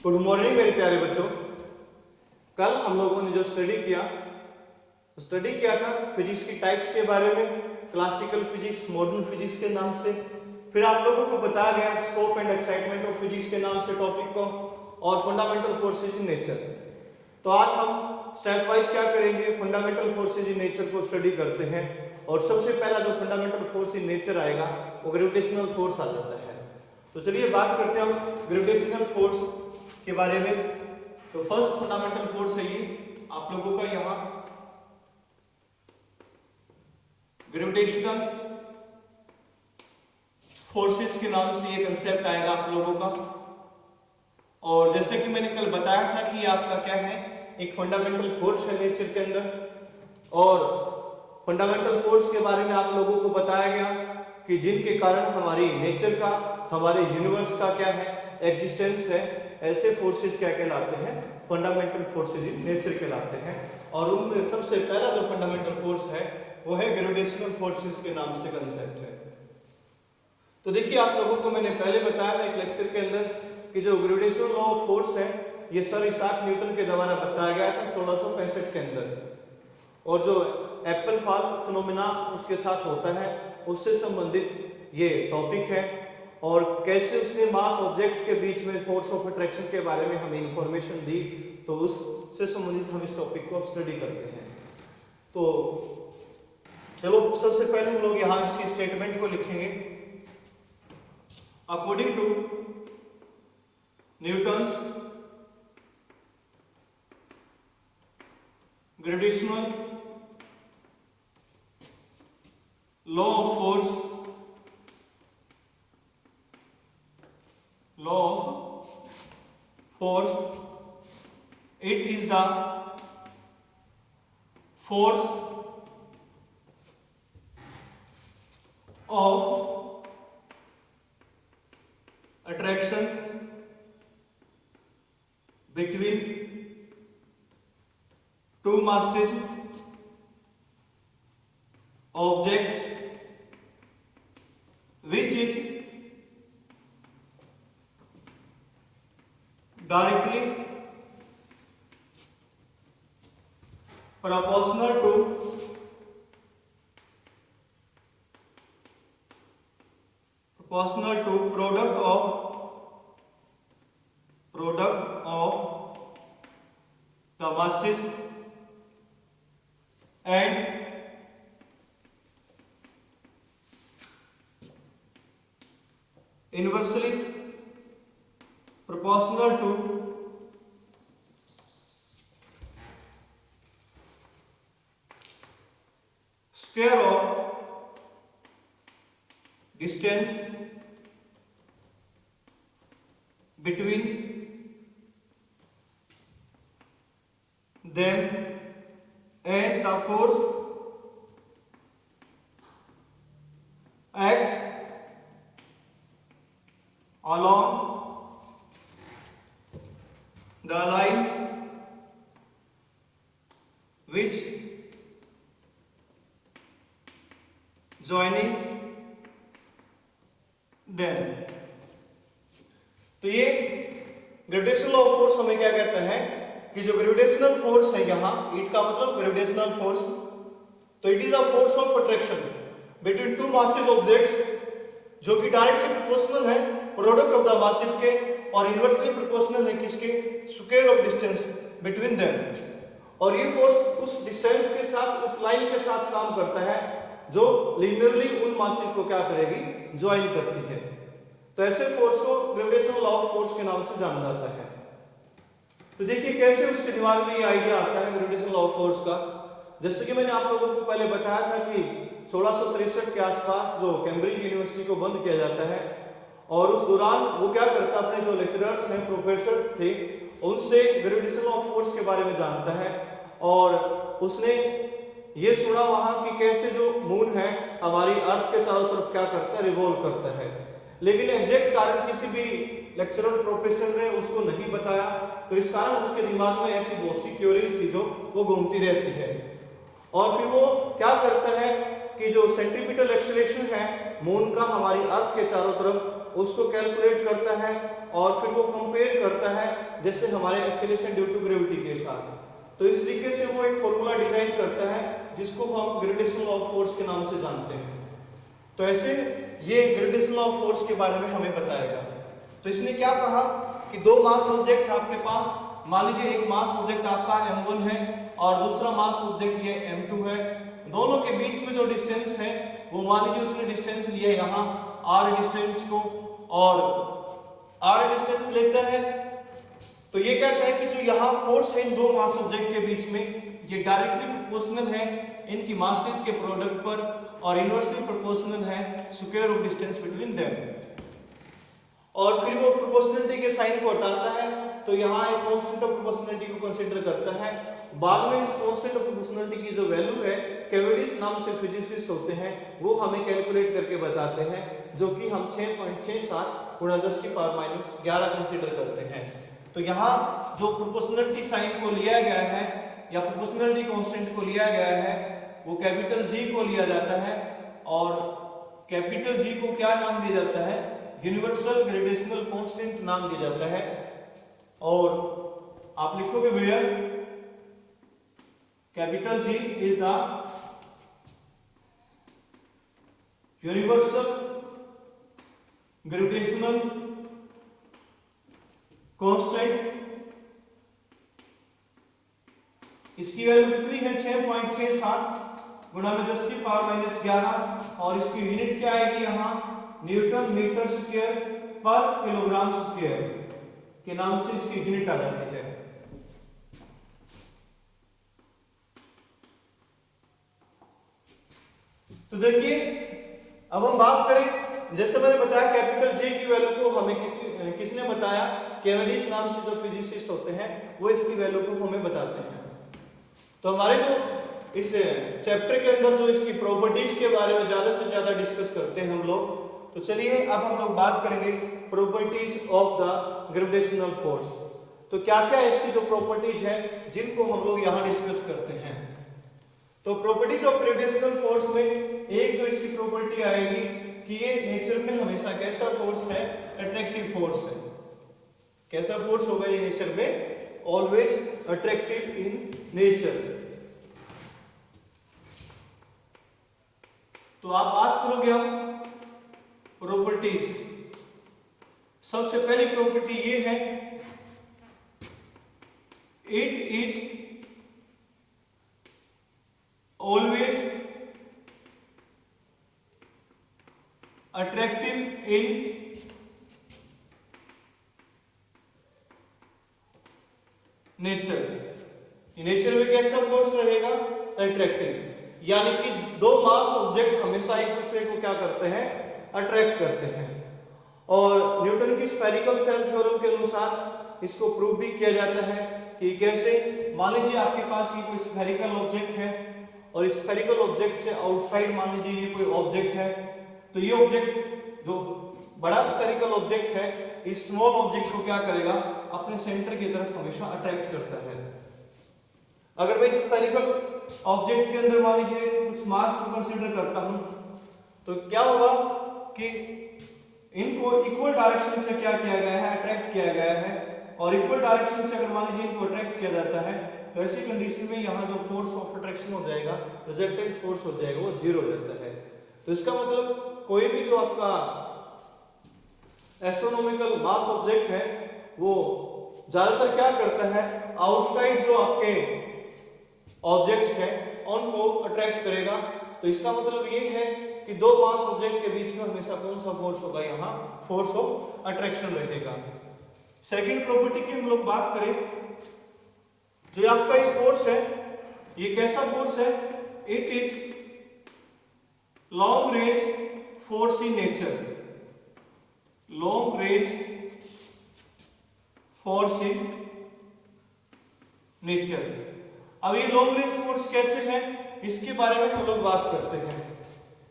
Good morning मेरे प्यारे बच्चों। कल हम लोगों ने जो स्टडी किया था फिजिक्स की टाइप्स के बारे में, क्लासिकल फिजिक्स, मॉडर्न फिजिक्स के नाम से। फिर आप लोगों को बताया गया scope and excitement of physics के नाम से टॉपिक को, और फंडामेंटल फोर्सेज इन नेचर। तो आज हम स्टेप वाइज क्या करेंगे, फंडामेंटल फोर्सेज इन नेचर को स्टडी करते हैं। और सबसे पहला जो फंडामेंटल फोर्स इन नेचर आएगा वो ग्रेविटेशनल फोर्स आ जाता है। तो चलिए बात करते हैं हम ग्रेविटेशनल फोर्स के बारे में। तो फर्स्ट फंडामेंटल फोर्स है ये आप लोगों का, यहां ग्रेविटेशनल फोर्सेस के नाम से ये कंसेप्ट आएगा आप लोगों का। और जैसे कि मैंने कल बताया था कि आपका क्या है, एक फंडामेंटल फोर्स है नेचर के अंदर। और फंडामेंटल फोर्स के बारे में आप लोगों को बताया गया कि जिनके कारण हमारी नेचर का, हमारे यूनिवर्स का क्या है, एग्जिस्टेंस है। ऐसे फोर्सेस क्या कहलाते हैं, फंडामेंटल फोर्सेस इन नेचर कहलाते हैं। और उनमें सबसे पहला जो फंडामेंटल फोर्स है वो है ग्रेविटेशनल फोर्सेस के नाम से कंसेप्ट है। तो देखिए आप लोगों को मैंने पहले बताया था इस लेक्चर के अंदर कि जो ग्रेविटेशनल लॉ ऑफ फोर्स है ये सर इसाक न्यूटन के द्वारा बताया गया था 1665 के अंदर। और जो एप्पल फॉल फिनोमेना उसके साथ होता है उससे संबंधित ये टॉपिक है। और कैसे उसने मास ऑब्जेक्ट्स के बीच में फोर्स ऑफ अट्रैक्शन के बारे में हमें इंफॉर्मेशन दी, तो उससे संबंधित हम इस टॉपिक को स्टडी करते हैं। तो चलो सबसे पहले हम लोग यहां इसकी स्टेटमेंट को लिखेंगे। According to Newton's gravitational law of force, it is the force of attraction between two masses objects which is directly proportional to product of the masses and inversely proportional to square of distance between them and the force acts along the line which joining them। तो ये gravitational of force हमें क्या कहता है कि जो gravitational force है यहाँ, इट का मतलब ग्रेविटेशनल फोर्स, तो it is a force of attraction between two masses objects जो कि डायरेक्टली प्रोपोर्शनल है प्रोडक्ट ऑफ द मासेस के, और इनवर्सली प्रोपोर्शनल है किसके, square of distance between them. और ये फोर्स उस डिस्टेंस के साथ, उस लाइन के साथ काम करता है जो लीनियरली उन मासेस को क्या करेगी, ज्वाइन करती है। तो ऐसे फोर्स को ग्रेविटेशनल लॉ ऑफ फोर्स के नाम से जाना जाता है। तो देखिए कैसे उसके दिमाग में ये आइडिया आता है ग्रेविटेशनल लॉ ऑफ फोर्स का। जैसे कि मैंने आप लोगों को पहले बताया था कि 1663 के आसपास जो कैम्ब्रिज यूनिवर्सिटी को बंद किया जाता है, और उस दौरान वो क्या करता, अपने जो लेक्चरर्स हैं, प्रोफेसर थे, उनसे ग्रेविटेशनल लॉ ऑफ फोर्स के बारे में जानता है। और उसने ये सुना वहां कि कैसे जो मून है हमारी अर्थ के चारों तरफ क्या करता है, रिवॉल्व करता है। लेकिन एग्जैक्ट कारण किसी भी लेक्चरर प्रोफेसर ने उसको नहीं बताया, तो इस कारण उसके दिमाग में ऐसी बहुत सी थ्योरीज थी जो वो घूमती रहती है। और फिर वो क्या करता है कि जो सेंट्रीपिटल एक्सेलरेशन है मून का हमारी अर्थ के चारों तरफ, उसको कैलकुलेट करता है और फिर वो कंपेयर करता है जैसे हमारे एक्सेलरेशन ड्यू टू ग्रेविटी के साथ। तो इस तरीके से वो एक फॉर्मूला डिजाइन करता है जिसको हम ग्रेविटेशनल लॉ ऑफ फोर्स के नाम से जानते हैं। तो ऐसे ये ग्रेविटेशनल लॉ ऑफ फोर्स के बारे में हमें बताएगा। तो इसने क्या कहा कि दो मास ऑब्जेक्ट आपके पास, मान लीजिए एक मास ऑब्जेक्ट आपका m1 है और दूसरा मास ऑब्जेक्ट ये m2 है, दोनों के बीच में जो डिस्टेंस है वो मान लीजिए उसने डिस्टेंस लिया यहाँ r डिस्टेंस को, और r डिस्टेंस लेता है। तो ये कहता है कि जो यहाँ फोर्स है इन दो मास ऑब्जेक्ट के बीच में ये डायरेक्टली प्रोपोर्शनल है इनकी मासेस के प्रोडक्ट पर और इनवर्सली प्रोपोर्शनल है square of distance between them. और फिर वो प्रोपोर्शनलिटी के साइन को हटाता है तो यहाँ एक कांस्टेंट ऑफ प्रोपोर्शनलिटी को कंसीडर करता है। बाद में इस कांस्टेंट ऑफ प्रोपोर्शनलिटी की जो वैल्यू है, कैविटीज नाम से फिजिसिस्ट होते हैं वो हमें कैलकुलेट करके बताते हैं, जो कि हम 6.67 गुणा 10 की पावर माइनस 11 कंसीडर करते हैं। तो यहाँ जो प्रोपोर्शनलिटी साइन को लिया गया है या प्रोपोर्शनलिटी कांस्टेंट को लिया गया है वो कैपिटल G को लिया जाता है, और कैपिटल G को क्या नाम दिया जाता है, यूनिवर्सल ग्रेविटेशनल कांस्टेंट नाम दिया जाता है। और आप लिखोगे भैया capital G is the universal gravitational constant. इसकी वैल्यू कितनी है 6.67 गुणा में 10 की पावर माइनस 11, और इसकी यूनिट क्या आएगी यहाँ न्यूटन मीटर स्क्वायर पर किलोग्राम स्क्वायर के नाम से इसकी यूनिट आ जाती है। तो देखिए अब हम बात करें, जैसे मैंने बताया कैपिटल G की वैल्यू को हमें किसने बताया, कैवेंडिश नाम से जो फिजिसिस्ट होते हैं वो इसकी वैल्यू को हमें बताते हैं। तो हमारे जो इस चैप्टर के अंदर जो इसकी प्रॉपर्टीज के बारे में ज्यादा से ज्यादा डिस्कस करते हैं हम लोग, तो चलिए अब हम लोग बात करेंगे properties of the gravitational force. तो क्या क्या इसकी जो प्रॉपर्टीज है जिनको हम लोग यहाँ डिस्कस करते हैं। तो प्रॉपर्टीज ऑफ ग्रेविटेशनल फोर्स में एक जो इसकी प्रॉपर्टी आएगी कि ये नेचर में हमेशा कैसा फोर्स है, अट्रैक्टिव फोर्स है। कैसा फोर्स होगा ये नेचर में, ऑलवेज अट्रैक्टिव इन नेचर। तो आप बात करोगे अब प्रॉपर्टीज, सबसे पहली प्रॉपर्टी ये है it is always attractive in nature. Nature में कैसा फोर्स रहेगा, अट्रैक्टिव, यानी कि दो मास ऑब्जेक्ट हमेशा एक दूसरे को क्या करते हैं, अट्रैक्ट करते हैं। और न्यूटन की स्फेरिकल सेल थ्योरम के अनुसार इसको प्रूव भी किया जाता है कि कैसे, मान लीजिए आपके पास ये कोई स्फेरिकल ऑब्जेक्ट है और इस स्फेरिकल ऑब्जेक्ट से आउटसाइड मान लीजिए ये कोई ऑब्जेक्ट है, तो ये ऑब्जेक्ट जो बड़ा स्फेरिकल ऑब्जेक्ट है इस स्मॉल ऑब्जेक्ट को क्या करेगा, अपने सेंटर की तरफ हमेशा अट्रैक्ट करता है। अगर मैं स्फेरिकल ऑब्जेक्ट के अंदर मान लीजिए कुछ मास को कंसीडर करता हूं, तो क्या होगा कि इनको इक्वल डायरेक्शन से क्या किया गया है, अट्रैक्ट किया गया है। और इक्वल डायरेक्शन से अगर मान लीजिए इनको अट्रैक्ट किया जाता है तो ऐसी कंडीशन में यहाँ जो फोर्स ऑफ अट्रैक्शन हो जाएगा, रिजल्टेंट फोर्स हो जाएगा, वो जीरो हो जाता है। तो इसका मतलब कोई भी जो आपका एस्ट्रोनॉमिकल मास ऑब्जेक्ट है वो ज्यादातर क्या करता है, आउटसाइड जो आपके ऑब्जेक्ट्स हैं उनको अट्रैक्ट करेगा। तो इसका मतलब ये है कि दो मास ऑब्जेक्ट के बीच में हमेशा कौन सा फोर्स होगा, यहाँ फोर्स ऑफ अट्रैक्शन रहेगा। सेकंड प्रॉपर्टी की हम लोग बात करें, जो आपका ये फोर्स है ये कैसा फोर्स है, it is long range force in nature. Long range force in nature. अब ये लॉन्ग रेंज फोर्स कैसे है, इसके बारे में हम लोग बात करते हैं।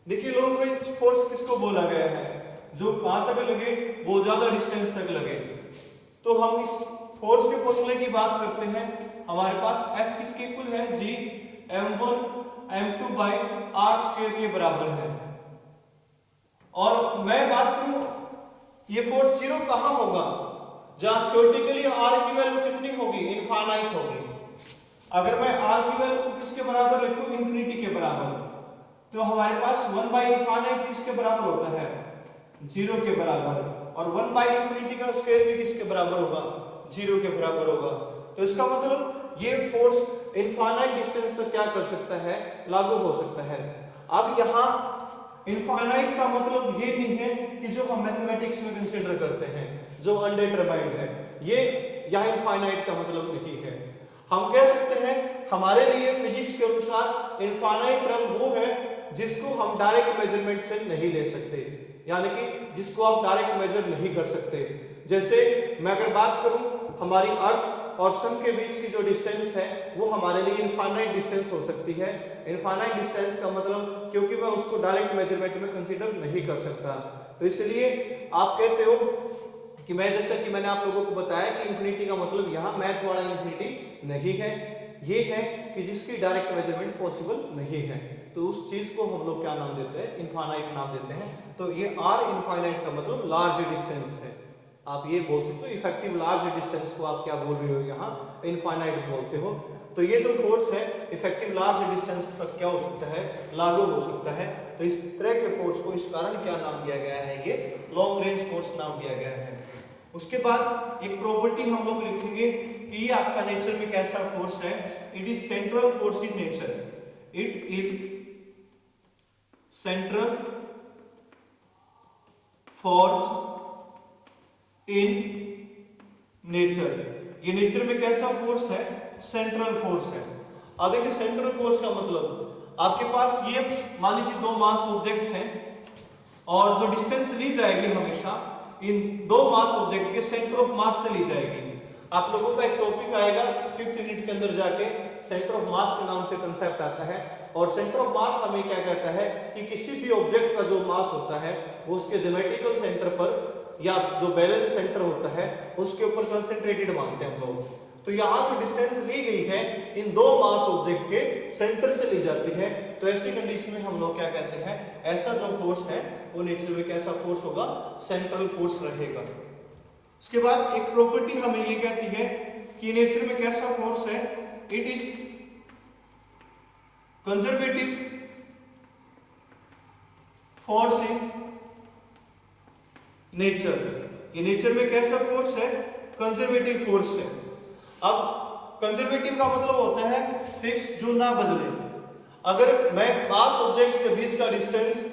देखिए लॉन्ग रेंज फोर्स किसको बोला गया है, जो कहां तक लगे, वो ज्यादा डिस्टेंस तक लगे। तो हम इस फोर्स के फॉर्मूले की बात करते हैं। हमारे पास F किसके इक्वल है, G m1 m2/r² के बराबर है। और मैं बात करूं ये फोर्स जीरो कहां होगा, जहां थ्योरेटिकली r की वैल्यू कितनी होगी, इनफाइनाइट होगी। अगर मैं r की वैल्यू को किसके बराबर लिखूं, इंफिनिटी के बराबर, तो हमारे पास 1/इनफाइनाइट किसके बराबर होता है, जीरो के बराबर। और 1/इंफिनिटी का स्क्वायर भी किसके बराबर होगा, जीरो के बराबर होगा। तो इसका मतलब ये फोर्स इनफाइनाइट डिस्टेंस तक क्या कर सकता है, लागू हो सकता है। अब यहाँ इनफाइनाइट का मतलब ये नहीं है कि जो हम मैथमेटिक्स में कंसीडर करते हैं जो अनडिटरमाइंड है, ये यहाँ इनफाइनाइट का मतलब नहीं है। हम कह सकते हैं हमारे लिए फिजिक्स के अनुसार इनफाइनाइट टर्म वो है जिसको हम डायरेक्ट मेजरमेंट से नहीं ले सकते, यानी कि जिसको आप डायरेक्ट मेजर नहीं कर सकते। जैसे मैं अगर बात करूं हमारी अर्थ और सन के बीच की जो डिस्टेंस है वो हमारे लिए इनफाइनाइट डिस्टेंस हो सकती है। इनफाइनाइट डिस्टेंस का मतलब क्योंकि मैं उसको डायरेक्ट मेजरमेंट में कंसीडर नहीं कर सकता, तो इसलिए आप कहते हो कि मैं, जैसा कि मैंने आप लोगों को बताया कि इंफिनिटी का मतलब यहाँ मैथ वाला इंफिनिटी नहीं है, ये है कि जिसकी डायरेक्ट मेजरमेंट पॉसिबल नहीं है, तो उस चीज को हम लोग क्या नाम देते हैं, इनफाइनाइट नाम देते हैं। तो ये आर इनफाइनाइट का मतलब लार्ज डिस्टेंस है। आप ये बोल सकते हो इफेक्टिव लार्ज डिस्टेंस को आप क्या बोल रहे हो, यहाँ इनफाइनाइट बोलते हो। तो ये जो फोर्स है इफेक्टिव लार्ज डिस्टेंस तक क्या हो सकता है, लागू हो सकता है। तो इस तरह के फोर्स को इस कारण क्या नाम दिया गया है, ये लॉन्ग रेंज फोर्स नाम दिया गया है। उसके बाद एक प्रॉपर्टी हम लोग लिखेंगे कि ये आपका नेचर में कैसा फोर्स है, it is central force in nature, it is central force in nature. ये नेचर में कैसा फोर्स है, सेंट्रल फोर्स है। अब देखिए सेंट्रल फोर्स का मतलब आपके पास ये मान लीजिए दो मास ऑब्जेक्ट्स हैं और जो डिस्टेंस ली जाएगी हमेशा इन दो मास ऑब्जेक्ट के सेंटर ऑफ मास से ली जाएगी। आप लोगों का एक टॉपिक आएगा 5th यूनिट के अंदर जाके, सेंटर ऑफ मास के नाम से कंसेप्ट आता है। और सेंटर ऑफ मास हमें क्या कहता है कि किसी भी ऑब्जेक्ट का जो मास होता है वो उसके ज्योमेट्रिकल सेंटर पर या जो बैलेंस सेंटर होता है उसके ऊपर कंसेंट्रेटेड मानते हैं हम लोग। तो यहाँ जो डिस्टेंस ली गई है इन दो मास ऑब्जेक्ट के सेंटर से ली जाती है, तो ऐसी कंडीशन में हम लोग क्या कहते हैं, ऐसा जो फोर्स है वो नेचर में कैसा फोर्स होगा, सेंट्रल फोर्स रहेगा। उसके बाद एक प्रॉपर्टी हमें ये कहती है कि नेचर में कैसा फोर्स है, it is conservative force in nature. ये नेचर में कैसा फोर्स है, कंजर्वेटिव फोर्स है। अब कंजर्वेटिव का मतलब होता है फिक्स, जो ना बदले। अगर मैं मास ऑब्जेक्ट्स के बीच का डिस्टेंस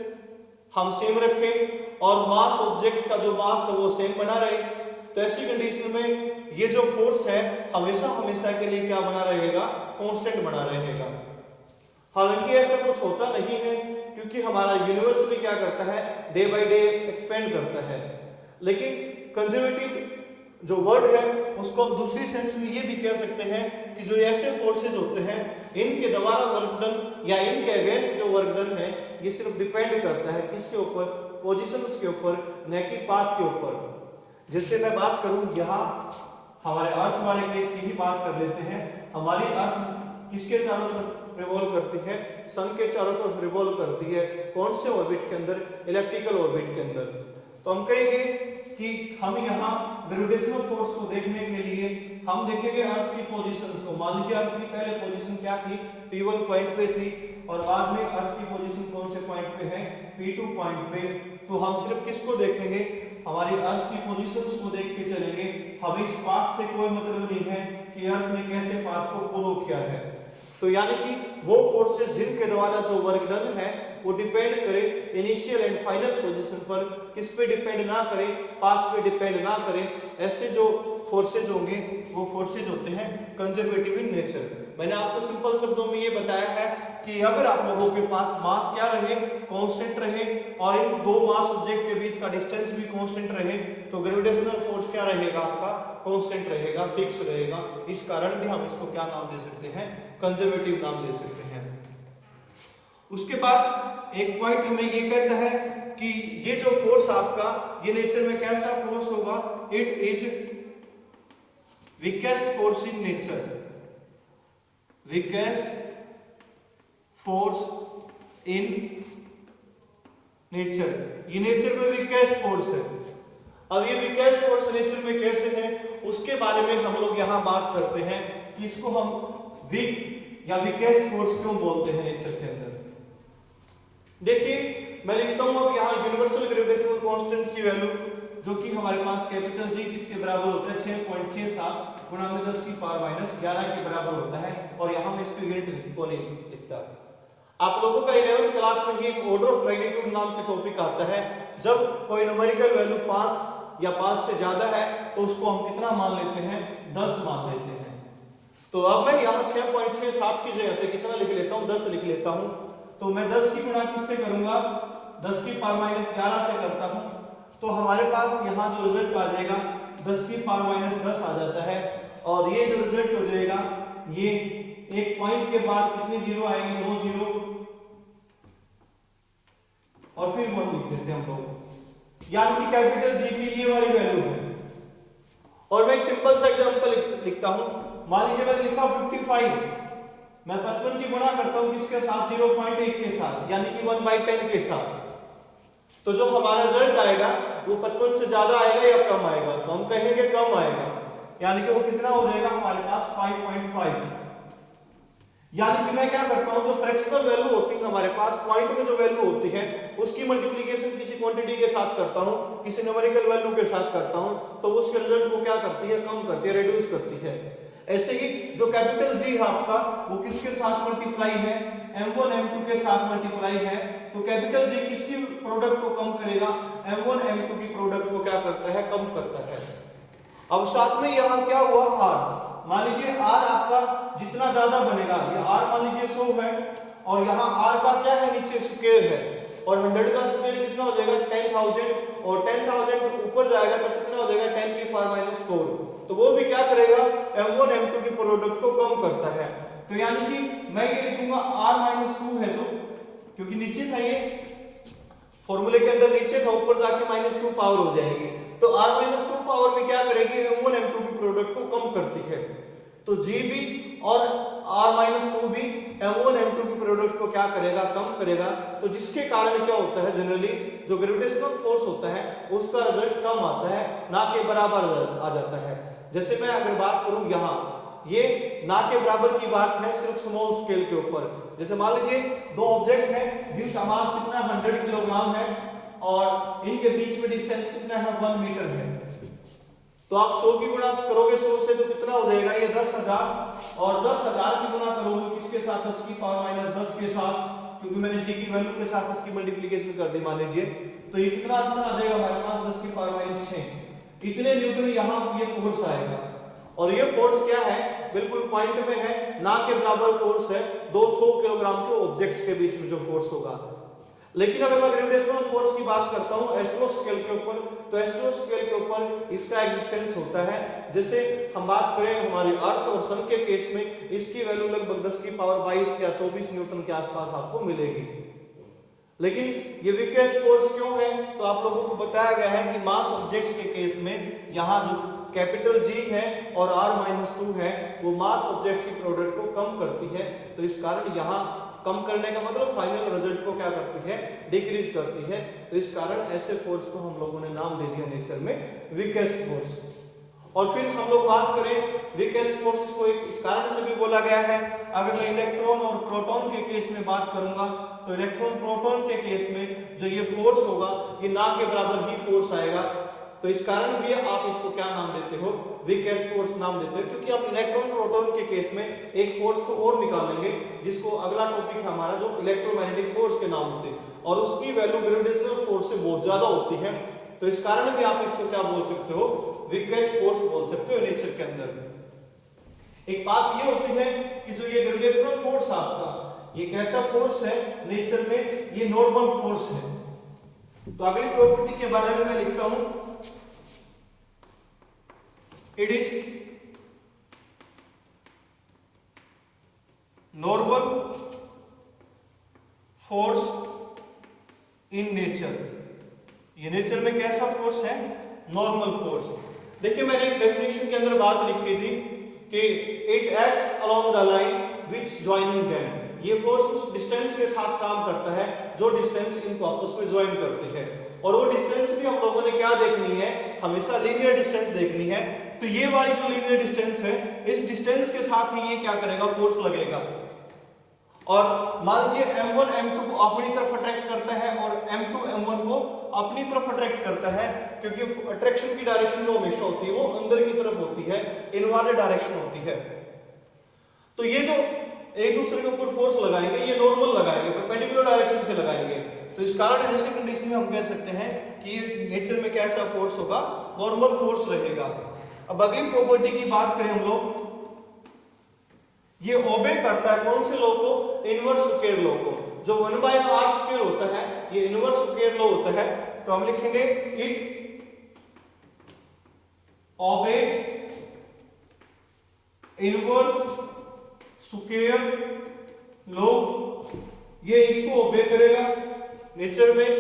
हम सेम रखें और मास ऑब्जेक्ट का जो मास है वो सेम बना रहे, तो ऐसी कंडीशन में ये जो फोर्स है हमेशा हमेशा के लिए क्या बना रहेगा, कांस्टेंट बना रहेगा। हालांकि ऐसा कुछ होता नहीं है क्योंकि हमारा यूनिवर्स भी क्या करता है, डे बाय डे एक्सपेंड करता है। लेकिन कंजर्वेटिव जो वर्ड है उसको हम दूसरी सेंस में ये भी कह सकते हैं कि जो ऐसे फोर्सेज होते हैं इनके द्वारा वर्क डन या इनके अगेंस्ट जो वर्क डन है ये सिर्फ डिपेंड करता है किसके ऊपर, पोजीशंस के ऊपर, न कि पाथ के ऊपर। जैसे मैं बात करूं यहाँ हमारे अर्थ वाले केस की ही बात कर लेते हैं। हमारी अर्थ किसके चारों तरफ रिवॉल्व करती है, सन के चारों तरफ रिवॉल्व करती है। कौन से ऑर्बिट के अंदर, इलेप्टिकल ऑर्बिट के अंदर। तो हम कहेंगे कि हम यहाँ ग्रेविटेशनल फोर्स को देखने के लिए हम देखेंगे अर्थ की पोजीशंस को। मान लीजिए अर्थ की पहले पोजीशन क्या थी, P1 पॉइंट पे थी और बाद में अर्थ की पोजीशन कौन से पॉइंट पे है, P2 पॉइंट पे। तो हम सिर्फ किसको देखेंगे, हमारी अर्थ की पोजीशंस को देख के चलेंगे। हमें इस पाथ से कोई मतलब नहीं है कि अर्थ ने कैसे पाथ को फॉलो किया है। तो यानी कि वो फोर्सेस जिनके द्वारा जो वर्क डन है वो डिपेंड करे इनिशियल एंड फाइनल पोजीशन पर, किस पे डिपेंड ना करे, पाथ पे डिपेंड ना करे। ऐसे जो फोर्सेज होंगे वो फोर्सेज होते हैं कंजर्वेटिव इन नेचर। मैंने आपको सिंपल शब्दों में ये बताया है कि अगर आप लोगों के पास मास क्या रहे, कांस्टेंट रहे और इन दो मास ऑब्जेक्ट के बीच का डिस्टेंस भी कांस्टेंट रहे, तो ग्रेविटेशनल फोर्स क्या रहेगा आपका, कांस्टेंट रहेगा, फिक्स रहेगा। इस कारण भी हम इसको क्या नाम दे सकते हैं, कंजर्वेटिव नाम दे सकते हैं। उसके बाद एक पॉइंट हमें ये कहता है कि ये जो फोर्स आपका ये नेचर में कैसा फोर्स होगा, it is weakest force in nature, weakest force in nature, ये नेचर में वीकेस्ट फोर्स है। अब ये वीकेस्ट फोर्स नेचर में कैसे है उसके बारे में हम लोग यहाँ बात करते हैं कि इसको हम वीक या वीकेस्ट फोर्स क्यों बोलते हैं नेचर के अंदर। देखिए मैं लिखता हूं अब यहाँ यूनिवर्सल ग्रेविटेशनल कांस्टेंट की वैल्यू जो कि हमारे पास कैपिटल जी किसके बराबर होता है 6.67 गुणा में 10 की पावर माइनस 11 के बराबर होता है, और यहाँ मैं इसकी यूनिट को नहीं लिखता। आप लोगों का 11th क्लास में ही ऑर्डर ऑफ मैग्नीट्यूड नाम से टॉपिक आता है। जब कोई न्यूमेरिकल वैल्यू 5 या 5 से ज्यादा है तो उसको हम कितना मान लेते हैं 10 मान लेते हैं। तो अब मैं यहाँ 6.67 की जगह पे कितना लिख लेता हूँ 10 लिख लेता हूँ। तो मैं 10 की गुणा किससे करूंगा 10 की पावर माइनस 11 से करता हूं, तो हमारे पास यहाँ जो रिजल्ट आ जाएगा 10 की पावर माइनस 10 आ जाता है, और ये जो रिजल्ट हो जाएगा ये एक पॉइंट के बाद कितने जीरो आएंगे 9 जीरो, और फिर 1 लिख देते हैं हम लोग, यानी कि कैपिटल जी की ये वाली वैल्यू है। और मैं एक सिंपल सा एग्जांपल लिखता हूं, मान लीजिए मैंने लिखा 55, मैं 55 की गुणा करता हूं किसके साथ 0.1 के साथ, यानी कि 1/10 के साथ, तो जो हमारा रिजल्ट आएगा वो 55 से ज्यादा आएगा या कम आएगा, तो हम कहेंगे कम आएगा, यानी कि वो कितना हो जाएगा हमारे पास 5.5। यानी कि मैं क्या करता हूं जो फ्रैक्शनल वैल्यू होती है हमारे पास पॉइंट में जो वैल्यू होती है उसकी मल्टीप्लिकेशन किसी क्वांटिटी के साथ करता हूं, किसी न्यूमेरिकल वैल्यू के साथ करता हूं, तो उसके रिजल्ट को क्या करती है कम करती है, रिड्यूस करती है। ऐसे ही जो कैपिटल जी है आपका वो किसके साथ मल्टीप्लाई है m1 m2 के साथ मल्टीप्लाई है, तो कैपिटल जी किसकी प्रोडक्ट को कम करेगा m1 m2 की प्रोडक्ट को क्या करता है कम करता है। अब साथ में यहाँ क्या हुआ r, मान लीजिए r आपका जितना ज्यादा बनेगा, ये r मान लीजिए 100 है और यहाँ r का क्या है नीचे स्क्वायर है, और 100 का स्क्वायर कितना हो जाएगा 10,000, और 10,000 ऊपर जाएगा तो कितना हो जाएगा 10 की पावर माइनस 4, तो वो भी क्या करेगा m1 m2 की प्रोडक्ट को कम करता है। तो यानी कि मैं ये लिखूंगा r-2 है जो, क्योंकि नीचे था ये फॉर्मूले के अंदर नीचे था, ऊपर जाके -2 पावर हो जाएगी, तो r-2 पावर भी क्या करेगी m1 m2 की प्रोडक्ट को कम करती है। तो g भी और r-2 भी m1 m2 की प्रोडक्ट को क्या करेगा कम करेगा, तो जिसके कारण क्या होता है जनरली जो ग्रेविटेशनल फोर्स होता है उसका रिजल्ट कम आता है ना के बराबर आ जाता है। जैसे मैं अगर बात करूं यहाँ ये ना के बराबर की बात है सिर्फ स्मॉल स्केल के ऊपर, जैसे मान लीजिए दो ऑब्जेक्ट हैं जिनका मास कितना 100 किलोग्राम है और इनके बीच में डिस्टेंस कितना है 1 मीटर है, तो आप 100 की गुणा करोगे 100 से तो कितना हो जाएगा ये 10,000, और 10,000 की गुणा करोगे किसके साथ 10 की पावर माइनस 10 के साथ, क्योंकि मैंने जी की वैल्यू के साथ इसकी मल्टीप्लिकेशन कर दी मान लीजिए, तो ये कितना आंसर आ जाएगा हमारे पास 10 की पावर माइनस 6, इतने न्यूटन यहाँ ये फोर्स आएगा। और ये फोर्स क्या है बिल्कुल पॉइंट में है, ना के बराबर फोर्स है 200 किलोग्राम के ऑब्जेक्ट्स के बीच में जो फोर्स होगा। लेकिन अगर मैं ग्रेविटेशनल फोर्स की बात करता हूं एस्ट्रो स्केल के ऊपर, तो एस्ट्रो स्केल के ऊपर इसका एग्जिस्टेंस होता है। जैसे हम बात करें हमारी अर्थ और सन के केस में इसकी वैल्यू लगभग 10 की पावर 22 या 24 न्यूटन के आसपास आपको मिलेगी। लेकिन ये वीकेस्ट फोर्स क्यों है, तो आप लोगों को बताया गया है कि मास ऑब्जेक्ट्स के केस में यहाँ जो कैपिटल जी है और r-2 है वो मास ऑब्जेक्ट्स की प्रोडक्ट को कम करती है, तो इस कारण यहाँ कम करने का मतलब फाइनल रिजल्ट को क्या करती है डिक्रीज करती है, तो इस कारण ऐसे फोर्स को हम लोगों ने नाम दे दिया नेचर में वीकेस्ट फोर्स। और फिर हम लोग बात करें वीकेस्ट फोर्सेस को इस कारण से भी बोला गया है, अगर मैं इलेक्ट्रॉन और प्रोटॉन के केस में बात करूंगा तो इलेक्ट्रॉन प्रोटॉन के केस में जो ये फोर्स होगा ये ना के बराबर ही फोर्स आएगा, तो इस कारण भी आप इसको क्या नाम देते हो वीकेस्ट फोर्स नाम देते हो, क्योंकि आप इलेक्ट्रॉन प्रोटॉन के केस में एक फोर्स को और निकालेंगे जिसको अगला टॉपिक है हमारा जो इलेक्ट्रोमैग्नेटिक फोर्स के नाम से, और उसकी वैल्यू ग्रेविटेशनल फोर्स से बहुत ज्यादा होती है, तो इस कारण भी आप इसको क्या बोल सकते हो वीकेस्ट फोर्स बोल सकते हो नेचर के अंदर। एक बात ये होती है कि जो ये ग्रेविटेशनल फोर्स आपका ये कैसा फोर्स है नेचर में, ये नॉर्मल फोर्स है। तो अगली प्रॉपर्टी के बारे में मैं लिखता हूं, it is normal force in nature. ये नेचर में कैसा फोर्स है नॉर्मल फोर्स। देखिए मैंने एक डेफिनेशन के अंदर बात लिखी थी कि it acts along the line which joining them, ये फोर्स उस डिस्टेंस के साथ काम करता है जो डिस्टेंस इनको आपस में ज्वाइन करती है, और वो डिस्टेंस भी हम लोगों ने क्या देखनी है, हमेशा लीनियर डिस्टेंस देखनी है। तो ये वाली जो लीनियर डिस्टेंस है, इस डिस्टेंस के साथ ही ये क्या करेगा, फोर्स लगेगा। और मान लीजिए m1 m2 को अपनी तरफ अट्रैक्ट करता है और m2 m1 को अपनी तरफ अट्रैक्ट करता है, क्योंकि अट्रैक्शन की डायरेक्शन जो हमेशा होती है वो अंदर की तरफ होती है, इनवर्ड डायरेक्शन होती है। तो ये जो एक दूसरे के ऊपर फोर्स लगाएंगे ये नॉर्मल लगाएंगे, परपेंडिकुलर डायरेक्शन से लगाएंगे। तो इस कारण ऐसी कंडीशन में हम कह सकते हैं कि ये नेचर में कैसा फोर्स होगा, नॉर्मल फोर्स रहेगा। अब अगली प्रॉपर्टी की बात करें हम लोग, ये ओबे करता है कौन से लॉ को, इनवर्स स्क्वायर लॉ को। जो 1/r² होता है ये इनवर्स स्क्वायर लॉ होता है। तो हम लिखेंगे it obeys inverse square law, ये इसको ओबे करेगा नेचर में।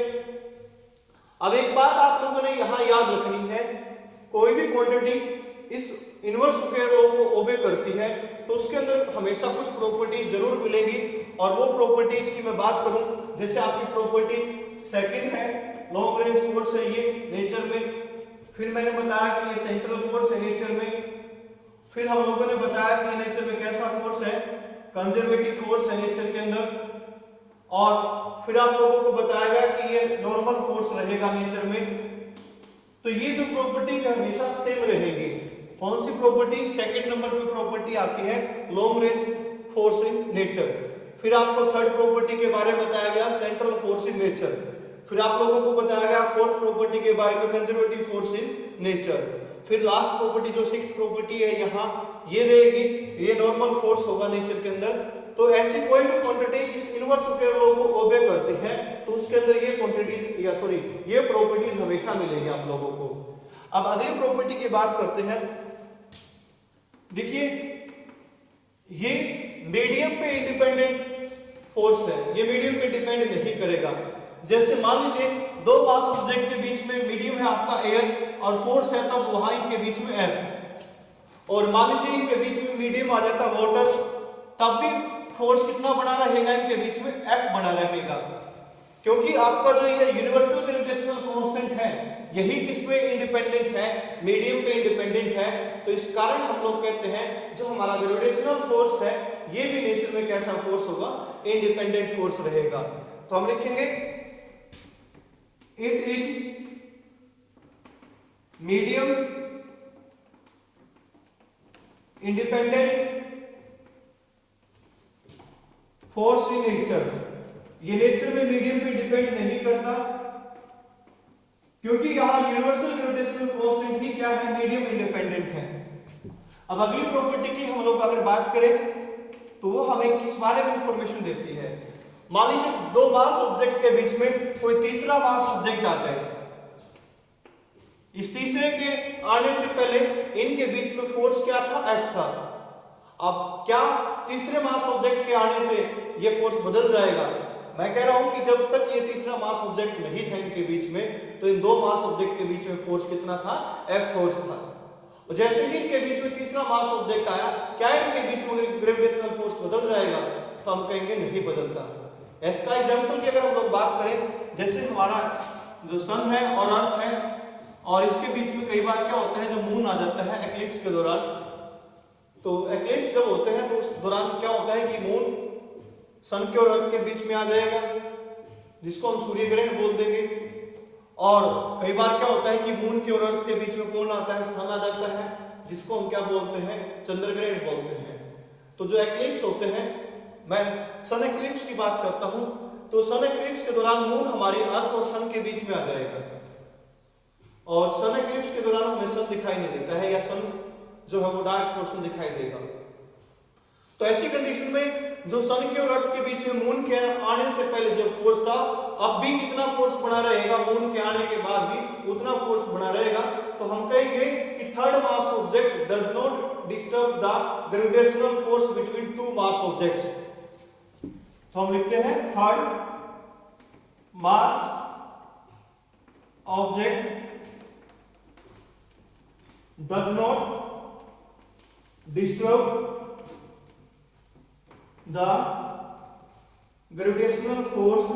अब एक बात आप लोगों ने यहां याद रखनी है, कोई भी क्वांटिटी इस इनवर्स स्क्वायर लॉ को ओबे करती है तो उसके अंदर हमेशा कुछ प्रॉपर्टीज जरूर मिलेंगी, और वो प्रॉपर्टीज की मैं बात करूं, जैसे आपकी प्रॉपर्टी सेकंड है, लॉन्ग रेंज फोर्स है ये नेचर में, फिर मैंने बताया कि ये सेंट्रल फोर्स है नेचर में, फिर हम लोगों ने बताया कि नेचर में कैसा फोर्स है, कंजर्वेटिव फोर्स है नेचर के अंदर, और फिर आप लोगों को बताया गया कि ये नॉर्मल फोर्स रहेगा नेचर में। तो ये जो प्रॉपर्टीज हमेशा सेम रहेगी। कौन सी प्रॉपर्टी, सेकंड नंबर पे प्रॉपर्टी आती है long range force in nature. फिर आपको थर्ड प्रॉपर्टी के बारे में बताया गया सेंट्रल फोर्स इन नेचर। फिर आप लोगों को बताया गया फोर्थ प्रॉपर्टी के बारे में कंजर्वेटिव फोर्स इन नेचर। फिर लास्ट प्रॉपर्टी जो सिक्स्थ प्रॉपर्टी है यहाँ ये रहेगी, ये नॉर्मल फोर्स होगा नेचर के अंदर। तो ऐसी कोई भी क्वांटिटी इस इनवर्स स्क्वायर लॉ को ओबे करती है तो उसके अंदर ये क्वांटिटीज या सॉरी ये प्रॉपर्टीज हमेशा मिलेगी आप लोगों को। अब अगली प्रॉपर्टी की बात करते हैं। देखिए ये मीडियम पे इंडिपेंडेंट फोर्स है, ये मीडियम पे डिपेंड नहीं करेगा। जैसे मान लीजिए दो मास ऑब्जेक्ट के बीच में मीडियम है आपका एयर और फोर्स है तब वहां इनके बीच में एफ, और मान लीजिए इनके बीच में मीडियम आ जाता वाटर, तब भी फोर्स कितना बना रहेगा, इनके बीच में एफ बना रहेगा, क्योंकि आपका जो ये यूनिवर्सल ग्रेविटेशनल कांस्टेंट है यही किस पे इंडिपेंडेंट है, मीडियम पे इंडिपेंडेंट है। तो इस कारण हम लोग कहते हैं जो हमारा ग्रेविटेशनल फोर्स है ये भी नेचर में कैसा फोर्स होगा, इंडिपेंडेंट फोर्स रहेगा। तो हम लिखेंगे it is medium independent force in nature. ये नेचर में मीडियम पे डिपेंड नहीं करता, क्योंकि यहां यूनिवर्सल ग्रेविटेशनल कांस्टेंट ही क्या है, मीडियम इंडिपेंडेंट है। अब अगली प्रॉपर्टी की हम लोग अगर बात करें तो वो हमें किस बारे में इंफॉर्मेशन देती है। मान लीजिए दो मास ऑब्जेक्ट के बीच में कोई तीसरा मास ऑब्जेक्ट आ जाए, इस तीसरे के आने से पहले इनके बीच में फोर्स क्या था, एफ था। अब क्या तीसरे मास ऑब्जेक्ट के आने से ये फोर्स बदल जाएगा? मैं कह रहा हूं कि जब तक ये तीसरा मास ऑब्जेक्ट नहीं था इनके बीच में, तो इन दो मास ऑब्जेक्ट के बीच में फोर्स कितना था, एफ फोर्स था। और जैसे ही इनके बीच में तीसरा मास ऑब्जेक्ट आया, क्या इनके बीच में ग्रेविटेशनल फोर्स बदल जाएगा? तो हम कहेंगे नहीं बदलता। इसका एग्जांपल की अगर हम लोग बात करें, जैसे हमारा जो सन है और अर्थ है और इसके बीच में कई बार क्या होता है, जो मून आ जाता है एक्लिप्स के दौरान, तो एक्लिप्स जब होते हैं तो उस दौरान क्या होता है कि मून सन के और अर्थ के बीच में आ जाएगा, जिसको हम सूर्य ग्रहण बोल देंगे। और कई बार क्या होता है कि मून के और अर्थ के बीच में कौन आता है, सन आ जाता है, जिसको हम क्या बोलते हैं, चंद्र ग्रहण बोलते हैं। तो जो एक्लिप्स होते हैं, मैं सन एक्लिप्स की बात करता हूं, तो सन एक्लिप्स के दौरान मून हमारी अर्थ और सन के बीच में आ जाएगा, और सन एक्लिप्स के दौरान हमें सन दिखाई नहीं देता है, या सन जो है वो डार्क पोर्शन दिखाई देगा। तो ऐसी कंडीशन में जो सन के और अर्थ के बीच में मून के आने से पहले जो फोर्स था, अब भी कितना फोर्स बना रहेगा, मून के आने के बाद भी उतना फोर्स बना रहेगा। तो हम कहेंगे कि third mass object does not disturb the gravitational force between two mass objects. तो हम लिखते हैं third mass object does not disturb the gravitational force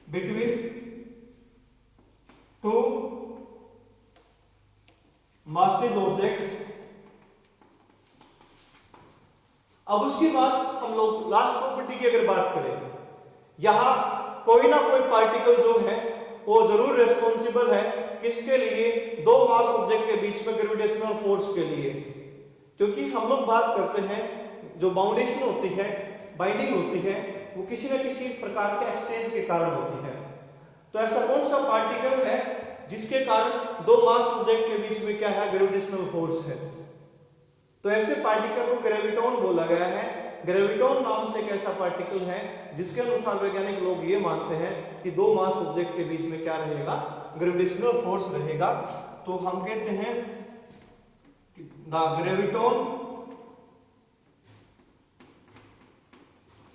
between two massive objects. अब उसके बाद हम लोग लास्ट प्रॉपर्टी की अगर बात करें, यहां कोई ना कोई पार्टिकल जो है वो जरूर रेस्पॉन्सिबल है किसके लिए, दो मास ऑब्जेक्ट के बीच में ग्रेविटेशनल फोर्स के लिए। क्योंकि हम लोग बात करते हैं जो बाउंडेशन होती है, बाइंडिंग होती है, वो किसी न किसी प्रकार के एक्सचेंज के कारण होती है। तो ऐसा कौन सा पार्टिकल है जिसके कारण दो मास ऑब्जेक्ट के बीच में क्या है, ग्रेविटेशनल फोर्स है। तो ऐसे पार्टिकल को ग्रेविटॉन बोला गया है। ग्रेविटॉन नाम से एक ऐसा पार्टिकल है जिसके अनुसार वैज्ञानिक लोग ये मानते हैं कि दो मास ऑब्जेक्ट के बीच में क्या रहेगा, ग्रेविटेशनल फोर्स रहेगा। तो हम कहते हैं the graviton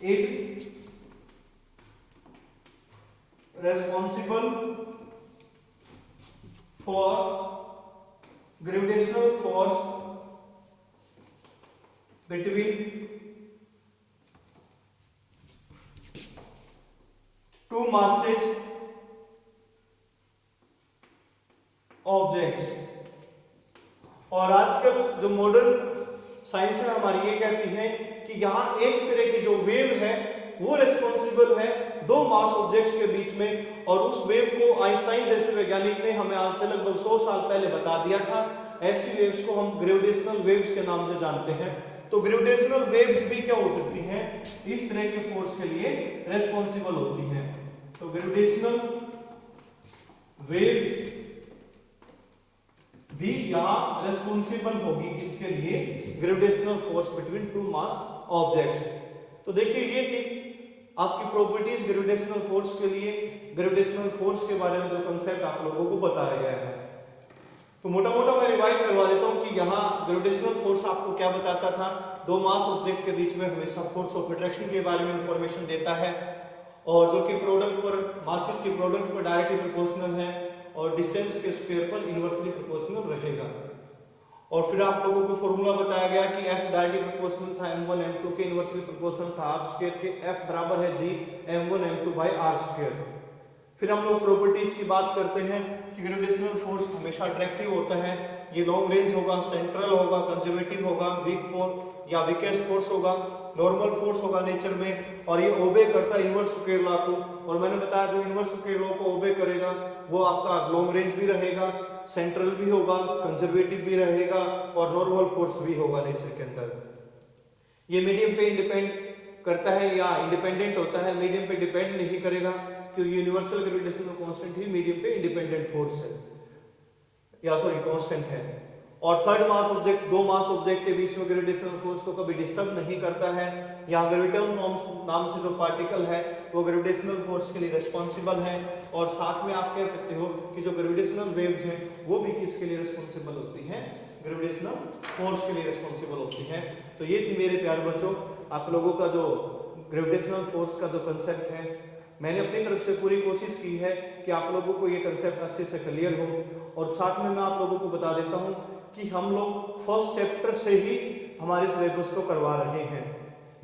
is responsible for gravitational force between two masses objects। और आजकल जो मॉडर्न साइंस है हमारी ये कहती है कि यहाँ एक तरह की जो वेव है वो रिस्पॉन्सिबल है दो मास ऑब्जेक्ट्स के बीच में। और उस वेव को आइंस्टाइन जैसे वैज्ञानिक ने हमें आज से लगभग 100 साल पहले बता दिया था। ऐसी वेव्स को हम ग्रेविटेशनल वेव्स के नाम से जानते हैं। तो ग्रेविटेशनल वेव्स भी क्या हो सकती हैं, इस तरह के फोर्स के लिए रिस्पॉन्सिबल होती हैं। तो ग्रेविटेशनल वेव्स भी यहां रिस्पॉन्सिबल होगी किसके लिए, gravitational force between two mass objects. तो देखिए ये थी आपकी प्रॉपर्टीज ग्रेविटेशनल फोर्स के लिए। ग्रेविटेशनल फोर्स के बारे में जो कंसेप्ट आप लोगों को बताया गया है, तो मोटा मोटा मैं रिवाइज करवा देता हूं कि यहाँ ग्रेविटेशनल फोर्स आपको क्या बताता था, दो मास ऑब्जेक्ट के बीच में हमेशा फोर्स ऑफ अट्रैक्शन के बारे में इंफॉर्मेशन देता है, और जो कि प्रोडक्ट पर, मासेस के प्रोडक्ट पर डायरेक्टली प्रोपोर्शनल है और डिस्टेंस के स्क्वायर पर इनवर्सली प्रोपोर्शनल रहेगा। और फिर आप लोगों को फॉर्मूला बताया गया कि F डायरेक्टली प्रोपोर्शनल था m1 m2 के, इनवर्सली प्रोपोर्शनल था r स्क्वायर के, F बराबर है g m1 m2 by r square. फिर हम लोग प्रॉपर्टीज की बात करते हैं कि ग्रेविटेशनल फोर्स हमेशा अट्रैक्टिव होता है, ये लॉन्ग रेंज होगा, सेंट्रल होगा, कंजर्वेटिव होगा, वीक फोर्स या वीकेस्ट फोर्स होगा, नॉर्मल फोर्स होगा नेचर में, और ये ओबे करता है इनवर्स स्क्वायर लॉ को। और मैंने बताया जो इनवर्स स्क्वायर लॉ को ओबे करेगा वो आपका लॉन्ग रेंज भी रहेगा, सेंट्रल भी होगा, कंजर्वेटिव भी रहेगा और नॉर्मल फोर्स भी होगा नेचर के अंदर। ये मीडियम पे डिपेंड करता है या इंडिपेंडेंट होता है, मीडियम पे डिपेंड नहीं करेगा क्योंकि यूनिवर्सल ग्रेविटेशनल कांस्टेंट ही मीडियम पे इंडिपेंडेंट फोर्स है, या सॉरी कांस्टेंट है। और थर्ड मास ऑब्जेक्ट, दो मास ऑब्जेक्ट के बीच में ग्रेविटेशनल फोर्स को कभी डिस्टर्ब नहीं करता है। यहाँ ग्रेविटॉन नाम से जो पार्टिकल है वो ग्रेविटेशनल फोर्स के लिए रिस्पॉन्सिबल है। और साथ में आप कह सकते हो कि जो ग्रेविटेशनल वेव्स हैं वो भी किसके लिए रिस्पॉन्सिबल होती हैं, ग्रेविटेशनल फोर्स के लिए रिस्पॉन्सिबल होती हैं। तो ये थी मेरे प्यारे बच्चों आप लोगों का जो ग्रेविटेशनल फोर्स का जो कंसेप्ट है। मैंने अपनी तरफ से पूरी कोशिश की है कि आप लोगों को ये कंसेप्ट अच्छे से क्लियर हो। और साथ में मैं आप लोगों को बता देता हूँ कि हम लोग फर्स्ट चैप्टर से ही हमारे सिलेबस को करवा रहे हैं।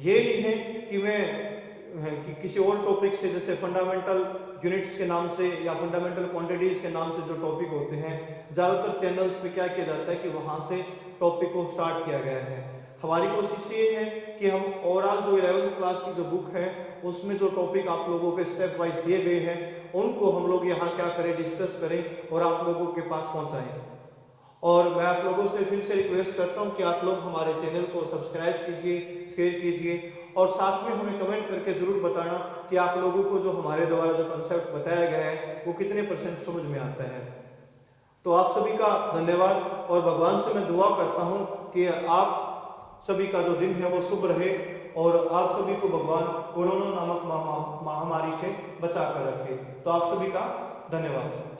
ये नहीं है कि मैं किसी और टॉपिक से, जैसे फंडामेंटल यूनिट्स के नाम से या फंडामेंटल क्वांटिटीज के नाम से जो टॉपिक होते हैं, ज़्यादातर चैनल्स पे क्या किया जाता है कि वहाँ से टॉपिक को स्टार्ट किया गया है। हमारी कोशिश ये है कि हम ओवरऑल जो 11th क्लास की जो बुक है उसमें जो टॉपिक आप लोगों के स्टेप वाइज दिए गए हैं उनको हम लोग यहाँ क्या करें, डिस्कस करें और आप लोगों के पास पहुँचाएं। और मैं आप लोगों से फिर से रिक्वेस्ट करता हूं कि आप लोग हमारे चैनल को सब्सक्राइब कीजिए, शेयर कीजिए और साथ में हमें कमेंट करके जरूर बताना कि आप लोगों को जो हमारे द्वारा जो कंसेप्ट बताया गया है वो कितने % समझ में आता है। तो आप सभी का धन्यवाद और भगवान से मैं दुआ करता हूं कि आप सभी का जो दिन है वो शुभ रहे और आप सभी को भगवान कोरोना नामक महामारी से बचा कर रखे। तो आप सभी का धन्यवाद।